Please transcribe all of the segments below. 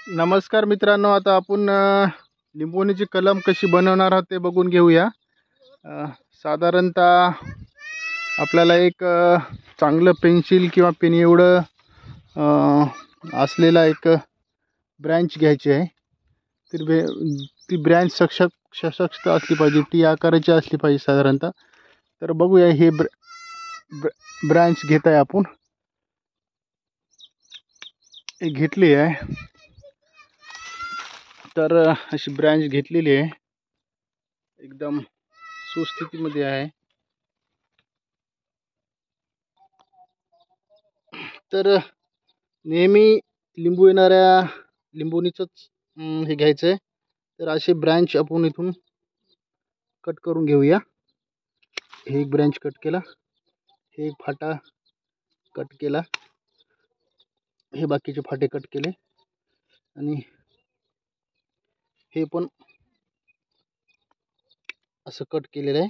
नमस्कार मित्रांनो, आता आपण लिंबोणीची कलम कशी बनवणार आहोत ते बघून घेऊया। साधारणतः आपल्याला एक चांगलं पेन्सिल किंवा पेन एवढं असलेला एक ब्रँच घ्यायची आहे। ती ब्रँच सशक्त असली पाहिजे, टी आकाराची असली पाहिजे साधारणतः। तर बघूया, हे ब्रँच घेत आहे आपण, एक घेतली आहे। तर अशी ब्रँच घेतलेली आहे, एकदम सुस्थितीमध्ये आहे। तर नेहमी लिंबू येणाऱ्या लिंबोणीचंच हे घ्यायचं आहे। तर असे ब्रँच आपण इथून कट करून घेऊया। हे एक ब्रँच कट केला, हे एक फाटा कट केला, हे बाकीचे फाटे कट केले, आणि हे पण असं कट केलेलं आहे।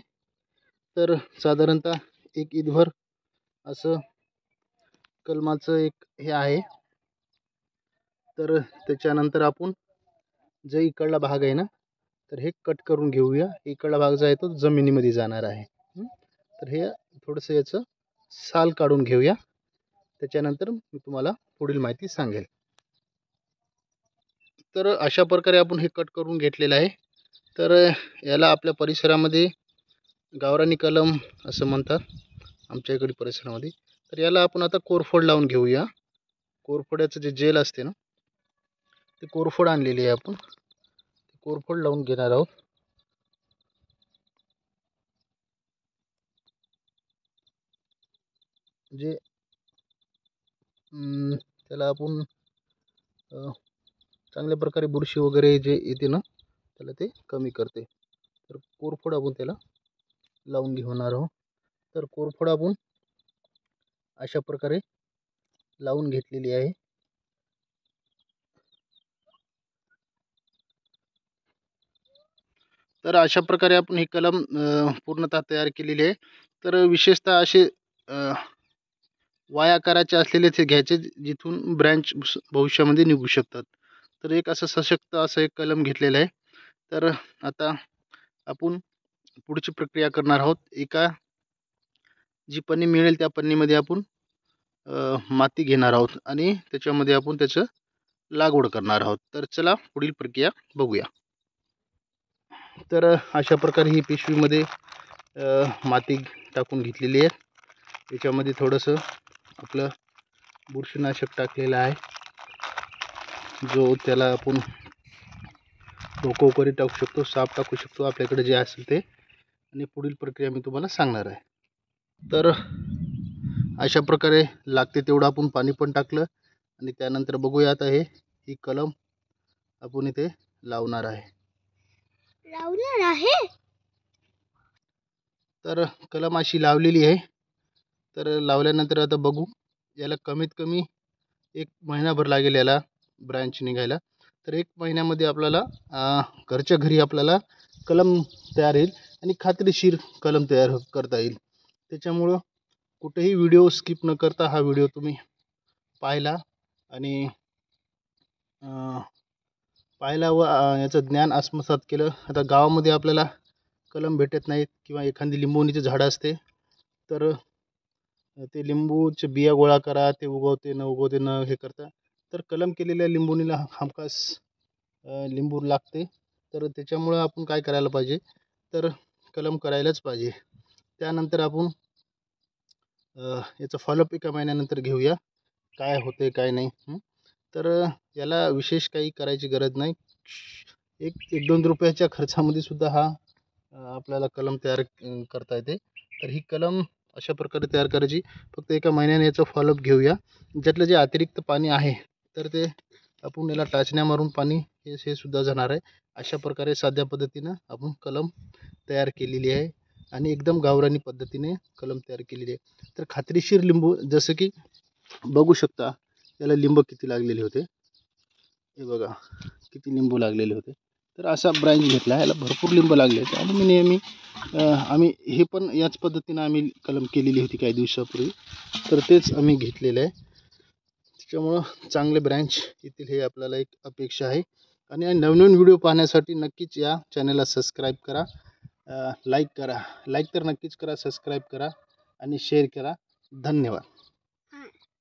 तर साधारणतः एक ईदभर असं कलमाचं एक हे आहे। तर त्याच्यानंतर आपण जो इकडला भाग आहे ना, तर हे कट करून घेऊया। इकडला भाग जो आहे तो जमिनीमध्ये जाणार आहे। तर हे थोडंसं याचं साल काढून घेऊया, त्याच्यानंतर मी तुम्हाला पुढील माहिती सांगेल। तर अशा प्रकारे आपण हे कट करून घेतलेलं आहे। तर याला आपल्या परिसरामध्ये गावरानी कलम असं म्हणतात, आमच्या इकडे परिसरामध्ये। तर याला आपण आता कोरफड लावून घेऊया। कोरफड्याचं जे जेल असते ना, ते कोरफड आणलेली आहे आपण, कोरफड लावून घेणार आहोत। जे त्याला आपण चांगल्या प्रकारे बुरशी वगैरे जे येते ना, त्याला ते कमी करते। तर कोरफड आपण त्याला लावून घेणार आहोत। तर कोरफड आपण अशा प्रकारे लावून घेतलेली आहे। तर अशा प्रकारे आपण ही कलम पूर्णतः तयार केलेली आहे। तर विशेषतः असे वाय आकाराचे असलेले ते घ्यायचे, जिथून ब्रँच भविष्यामध्ये निघू शकतात। तर एक असं सशक्त असं एक कलम घेतलेलं आहे। तर आता आपण पुढची प्रक्रिया करणार आहोत। एका जी पन्नी मिळेल त्या पन्नीमध्ये आपण माती घेणार आहोत आणि त्याच्यामध्ये आपण त्याचं लागवड करणार आहोत। तर चला पुढील प्रक्रिया बघूया। तर अशा प्रकारे ही पिशवीमध्ये माती टाकून घेतलेली आहे। याच्यामध्ये थोडंसं आपलं बुरशीनाशक टाकलेलं आहे, जो त्याला आपण डोकोकरी टाकू शकतो, साप टाकू शकतो, आपल्याकडे जे असेल ते। आणि पुढील प्रक्रिया मी तुम्हाला सांगणार आहे। तर अशा प्रकारे लागते तेवढं आपण पाणी पण टाकलं, आणि त्यानंतर बघूया आता ही कलम आपण इथे लावणार आहे। तर कलम अशी लावलेली आहे। तर लावल्यानंतर आता बघू, याला कमीत कमी 1 महिनाभर लागेल याला ब्रँच निघायला। तर 1 महिन्यामध्ये आपल्याला घरच्या घरी आपल्याला कलम तयार येईल, आणि खात्रीशीर कलम तयार करता येईल। त्याच्यामुळं कुठेही व्हिडिओ स्किप न करता हा व्हिडिओ तुम्ही पाहिला, आणि पाहिला व याचं ज्ञान आत्मसात केलं। आता गावामध्ये आपल्याला कलम भेटत नाहीत, किंवा एखादी लिंबोणीची झाडं असते, तर ते लिंबूचे बिया गोळा करा, ते उगवते न हे करता। तर कलम केलेल्या लिंबोणीला हमखास लिंबू लागते। तर त्याच्यामुळं आपण काय करायला पाहिजे, तर कलम करायलाच पाहिजे। त्यानंतर आपण याचं फॉलोअप 1 महिन्यानंतर घेऊया, काय होते काय नाही। तर याला विशेष काही करायची गरज नाही। 1-2 रुपयाच्या खर्चामध्ये सुद्धा हा आपल्याला कलम तयार करता येते। तर ही कलम अशा प्रकारे तयार करायची। फक्त 1 महिन्याने याचं फॉलोअप घेऊया। ज्यातलं जे अतिरिक्त पाणी आहे, तर ते आपण याला टाचण्या मारून पाणी हे सुद्धा जाणार आहे। अशा प्रकारे साध्या पद्धतीनं आपण कलम तयार केलेली आहे, आणि एकदम गावरानी पद्धतीने कलम तयार केलेली आहे। तर खात्रीशीर लिंबू, जसं की बघू शकता, याला लिंब किती लागलेले होते, हे बघा किती लिंबू लागलेले होते। तर असा ब्रँच घेतला, याला भरपूर लिंब लागले होते। आणि मी नेहमी आम्ही हे पण याच पद्धतीनं आम्ही कलम केलेली होती काही दिवसापूर्वी, तर तेच आम्ही घेतलेलं आहे। त्याच्यामुळं चांगले ब्रँच येतील हे आपल्याला एक अपेक्षा आहे. आणि नवनवीन व्हिडिओ पाहण्यासाठी नक्कीच या चॅनलला सबस्क्राईब करा, लाईक तर नक्कीच करा, सबस्क्राईब करा आणि शेअर करा. धन्यवाद.